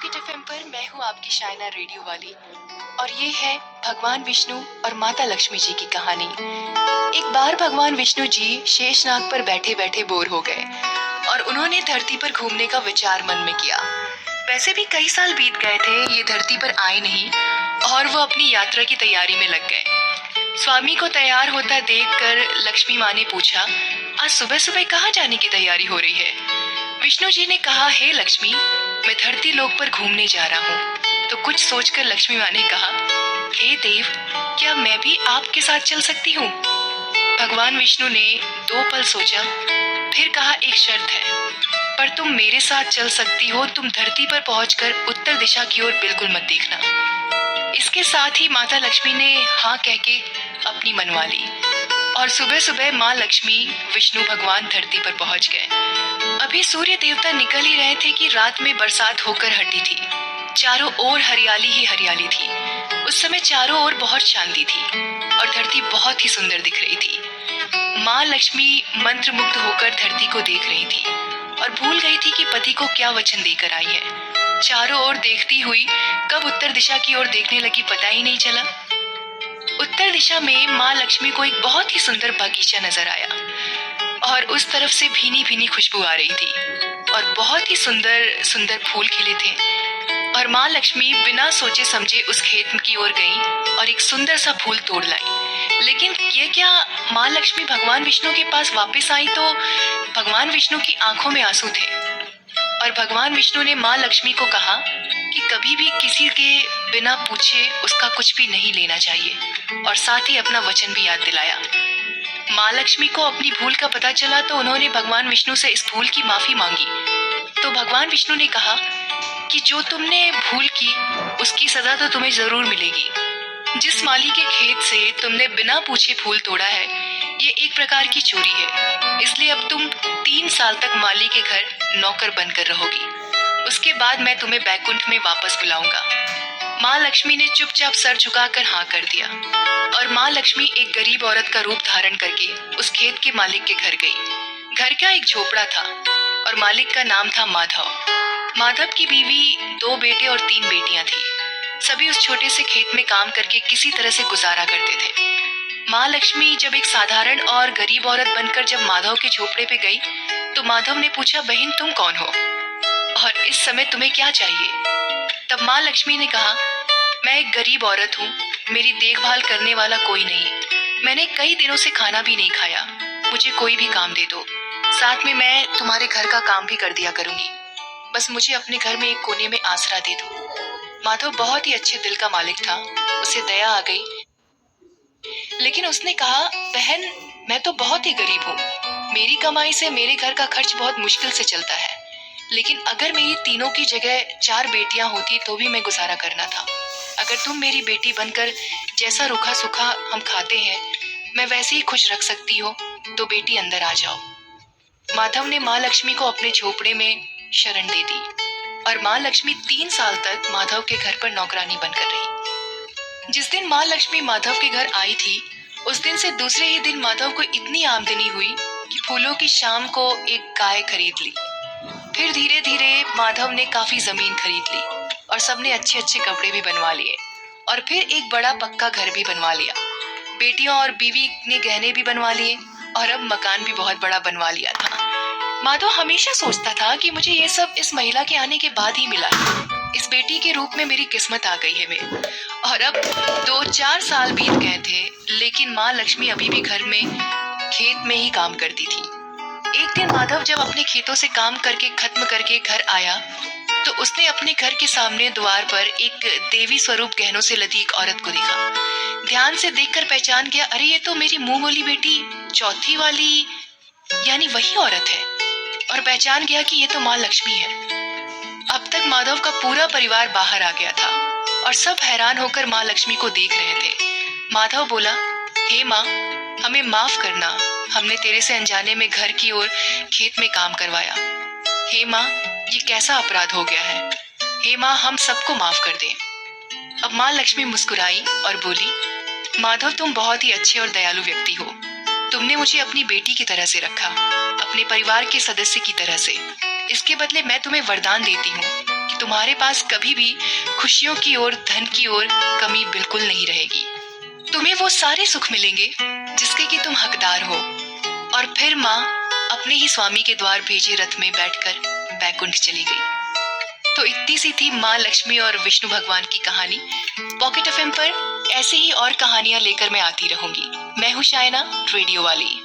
Pocket FM पर मैं हूँ आपकी शायना रेडियो वाली और ये है भगवान विष्णु और माता लक्ष्मी जी की कहानी। एक बार भगवान विष्णु जी शेषनाग पर बैठे बैठे बोर हो गए और उन्होंने धरती पर घूमने का विचार मन में किया। वैसे भी कई साल बीत गए थे, ये धरती पर आए नहीं और वो अपनी यात्रा की तैयारी में लग गए। स्वामी को तैयार होता देखकर लक्ष्मी माँ ने पूछा, आज सुबह सुबह कहाँ जाने की तैयारी हो रही है? विष्णु जी ने कहा, हे लक्ष्मी, मैं धरती लोक पर घूमने जा रहा हूँ। तो कुछ सोचकर लक्ष्मी माँ ने कहा, हे देव, क्या मैं भी आपके साथ चल सकती हूँ? भगवान विष्णु ने 2 पल सोचा, फिर कहा, एक शर्त है, पर तुम मेरे साथ चल सकती हो। तुम धरती पर पहुंचकर उत्तर दिशा की ओर बिल्कुल मत देखना। इसके साथ ही माता लक्ष्मी ने हाँ कह के अपनी मनवा ली और सुबह सुबह माँ लक्ष्मी विष्णु भगवान धरती पर पहुंच गए। अभी सूर्य देवता निकल ही रहे थे कि रात में बरसात होकर हटी थी। चारों ओर हरियाली ही हरियाली थी। उस समय चारों ओर बहुत शांति थी और धरती बहुत ही सुंदर दिख रही थी। माँ लक्ष्मी मंत्रमुग्ध होकर धरती को देख रही थी और भूल गई थी कि पति को क्या वचन देकर आई है। चारों ओर देखती हुई कब उत्तर दिशा की ओर देखने लगी पता ही नहीं चला। उत्तर दिशा में माँ लक्ष्मी को एक बहुत ही सुंदर बगीचा नजर आया और उस तरफ से भीनी भीनी खुशबू आ रही थी और बहुत ही सुंदर सुंदर फूल खिले थे। और माँ लक्ष्मी बिना सोचे समझे उस खेत की ओर गई और एक सुंदर सा फूल तोड़ लाई। लेकिन ये क्या, माँ लक्ष्मी भगवान विष्णु के पास वापस आई तो भगवान विष्णु की आंखों में आंसू थे और भगवान विष्णु ने माँ लक्ष्मी को कहा कि कभी भी किसी के बिना पूछे उसका कुछ भी नहीं लेना चाहिए और साथ ही अपना वचन भी याद दिलाया। माँ लक्ष्मी को अपनी भूल का पता चला तो उन्होंने भगवान विष्णु से इस भूल की माफी मांगी। तो भगवान विष्णु ने कहा कि जो तुमने भूल की उसकी सजा तो तुम्हें जरूर मिलेगी। जिस माली के खेत से तुमने बिना पूछे फूल तोड़ा है, ये एक प्रकार की चोरी है। इसलिए अब तुम 3 साल तक माली के घर नौकर बनकर रहोगी। उसके बाद मैं तुम्हें बैकुंठ में वापस बुलाऊंगा। माँ लक्ष्मी ने चुपचाप सर झुकाकर हाँ कर दिया और माँ लक्ष्मी एक गरीब औरत का रूप धारण करके उस खेत के मालिक के घर गई। घर का एक झोपड़ा था और मालिक का नाम था माधव। माधव की बीवी, 2 बेटे और 3 बेटियां थी। सभी उस छोटे से खेत में काम करके किसी तरह से गुजारा करते थे। माँ लक्ष्मी जब एक साधारण और गरीब औरत बनकर जब माधव के झोपड़े पे गई तो माधव ने पूछा, बहन तुम कौन हो और इस समय तुम्हें क्या चाहिए? तब माँ लक्ष्मी ने कहा, मैं एक गरीब औरत हूँ, मेरी देखभाल करने वाला कोई नहीं। मैंने कई दिनों से खाना भी नहीं खाया, मुझे कोई भी काम दे दो, साथ में मैं तुम्हारे घर का काम भी कर दिया करूंगी। बस मुझे अपने घर में एक कोने में आसरा दे दो। माधव बहुत ही अच्छे दिल का मालिक था, उसे दया आ गई, लेकिन उसने कहा, बहन मैं तो बहुत ही गरीब हूँ, मेरी कमाई से मेरे घर का खर्च बहुत मुश्किल से चलता है। लेकिन अगर मेरी तीनों की जगह 4 बेटियां होती तो भी मैं गुजारा करना था। अगर तुम मेरी बेटी बनकर जैसा रूखा सूखा हम खाते हैं मैं वैसे ही खुश रख सकती हो तो बेटी अंदर आ जाओ। माधव ने माँ लक्ष्मी को अपने झोपड़े में शरण दे दी और माँ लक्ष्मी 3 साल तक माधव के घर पर नौकरानी बनकर रही। जिस दिन माँ लक्ष्मी माधव के घर आई थी उस दिन से दूसरे ही दिन माधव को इतनी आमदनी हुई कि फूलों की शाम को एक गाय खरीद ली। फिर धीरे धीरे माधव ने काफी जमीन खरीद ली और सबने अच्छे अच्छे कपड़े भी बनवा लिए और फिर एक बड़ा पक्का घर भी बनवा लिया। बेटियों और बीवी ने गहने भी बनवा लिए और अब मकान भी बहुत बड़ा बनवा लिया था। माधव हमेशा सोचता था कि मुझे ये सब इस महिला के आने के बाद ही मिला। इस बेटी के रूप में मेरी किस्मत आ गई है मैं। और अब 2-4 साल बीत गए थे लेकिन माँ लक्ष्मी अभी भी घर में खेत में ही काम करती थी। एक दिन माधव जब अपने खेतों से काम करके खत्म करके घर आया तो उसने अपने घर के सामने द्वार पर एक देवी स्वरूप गहनों से लदी एक औरत को देखा। ध्यान से देखकर पहचान गया, अरे ये तो मेरी मुंह बोली बेटी चौथी वाली यानी वही औरत है, और पहचान गया कि ये तो माँ लक्ष्मी है। अब तक माधव का पूरा परिवार बाहर आ गया था और सब हैरान होकर माँ लक्ष्मी को देख रहे थे। माधव बोला, हे माँ, हमें माफ करना, हमने तेरे से अनजाने में घर की ओर खेत में काम करवाया। हे माँ, ये कैसा अपराध हो गया है? हे माँ, हम सबको माफ कर दें। अब माँ लक्ष्मी मुस्कुराई और बोली, माधव तुम बहुत ही अच्छे और दयालु व्यक्ति हो। तुमने मुझे अपनी बेटी की तरह से रखा, अपने परिवार के सदस्य की तरह से। इसके बदले मैं तुम्हें वरदान देती हूँ कि तुम्हारे पास कभी भी खुशियों की और धन की ओर कमी बिल्कुल नहीं रहेगी। तुम्हें वो सारे सुख मिलेंगे जिसके कि तुम हकदार हो। और फिर माँ अपने ही स्वामी के द्वार भेजे रथ में बैठकर बैकुंठ चली गई। तो इतनी सी थी माँ लक्ष्मी और विष्णु भगवान की कहानी। पॉकेट एफएम पर ऐसे ही और कहानियां लेकर मैं आती रहूंगी। मैं हूँ शायना, रेडियो वाली।